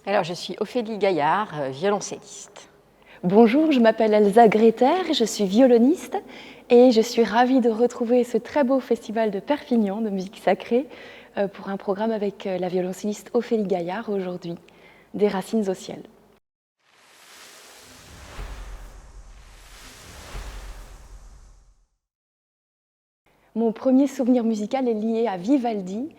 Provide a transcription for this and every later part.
Alors, je suis Ophélie Gaillard, violoncelliste. Bonjour, je m'appelle Elsa Greter, je suis violoniste et je suis ravie de retrouver ce très beau festival de Perpignan de musique sacrée pour un programme avec la violoncelliste Ophélie Gaillard aujourd'hui, Des racines au ciel. Mon premier souvenir musical est lié à Vivaldi.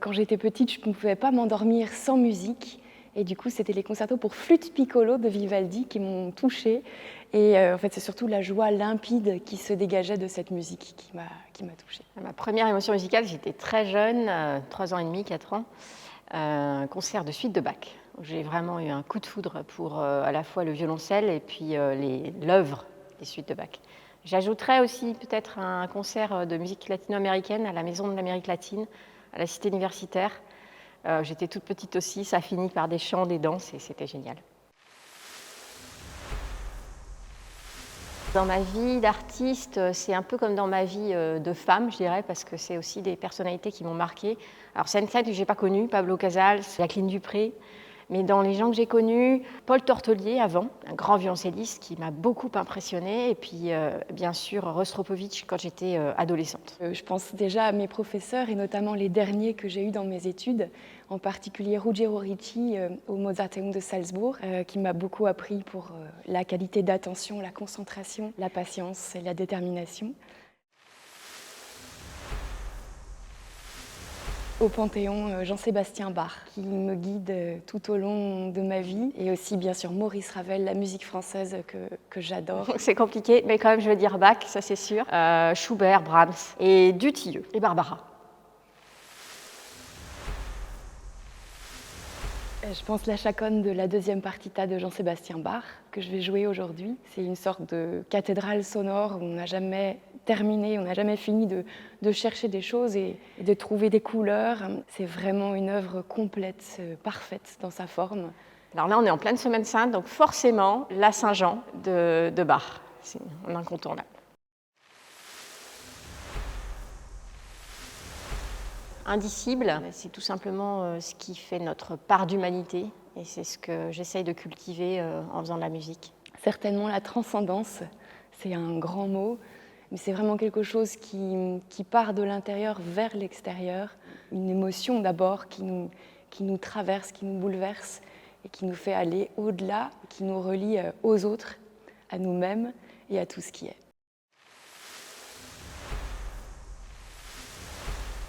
Quand j'étais petite, je ne pouvais pas m'endormir sans musique. Et du coup, c'était les concertos pour flûte piccolo de Vivaldi qui m'ont touchée. Et en fait, c'est surtout la joie limpide qui se dégageait de cette musique qui m'a touchée. Ma première émotion musicale, j'étais très jeune, 3 ans et demi, 4 ans, un concert de suite de Bach. J'ai vraiment eu un coup de foudre pour à la fois le violoncelle et puis l'œuvre des suites de Bach. J'ajouterais aussi peut-être un concert de musique latino-américaine à la Maison de l'Amérique latine, à la Cité universitaire. J'étais toute petite aussi, ça finit par des chants, des danses et c'était génial. Dans ma vie d'artiste, c'est un peu comme dans ma vie de femme, je dirais, parce que c'est aussi des personnalités qui m'ont marquée. Alors, c'est une scène que je n'ai pas connue, Pablo Casals, Jacqueline Dupré, mais dans les gens que j'ai connus, Paul Tortolier avant, un grand violoncelliste qui m'a beaucoup impressionnée, et puis bien sûr Rostropovitch quand j'étais adolescente. Je pense déjà à mes professeurs et notamment les derniers que j'ai eus dans mes études, en particulier Ruggiero Ricci au Mozarteum de Salzbourg, qui m'a beaucoup appris pour la qualité d'attention, la concentration, la patience et la détermination. Au Panthéon, Jean-Sébastien Bach, qui me guide tout au long de ma vie, et aussi bien sûr Maurice Ravel, la musique française que j'adore. C'est compliqué, mais quand même je vais dire Bach, ça c'est sûr. Schubert, Brahms et Dutilleux et Barbara. Je pense la chaconne de la deuxième partita de Jean-Sébastien Bach que je vais jouer aujourd'hui. C'est une sorte de cathédrale sonore où on n'a jamais terminé, on n'a jamais fini de chercher des choses et de trouver des couleurs. C'est vraiment une œuvre complète, parfaite dans sa forme. Alors là, on est en pleine Semaine Sainte, donc forcément, la Saint-Jean de Bach, c'est un incontournable. Indicible, c'est tout simplement ce qui fait notre part d'humanité et c'est ce que j'essaye de cultiver en faisant de la musique. Certainement la transcendance, c'est un grand mot, mais c'est vraiment quelque chose qui part de l'intérieur vers l'extérieur. Une émotion d'abord qui nous traverse, qui nous bouleverse et qui nous fait aller au-delà, qui nous relie aux autres, à nous-mêmes et à tout ce qui est.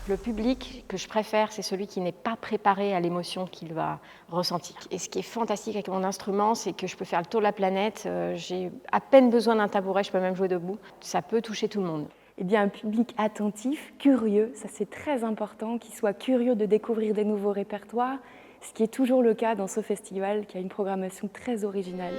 Le public que je préfère, c'est celui qui n'est pas préparé à l'émotion qu'il va ressentir. Et ce qui est fantastique avec mon instrument, c'est que je peux faire le tour de la planète, j'ai à peine besoin d'un tabouret, je peux même jouer debout. Ça peut toucher tout le monde. Eh bien, un public attentif, curieux, ça c'est très important, qu'il soit curieux de découvrir des nouveaux répertoires, ce qui est toujours le cas dans ce festival qui a une programmation très originale.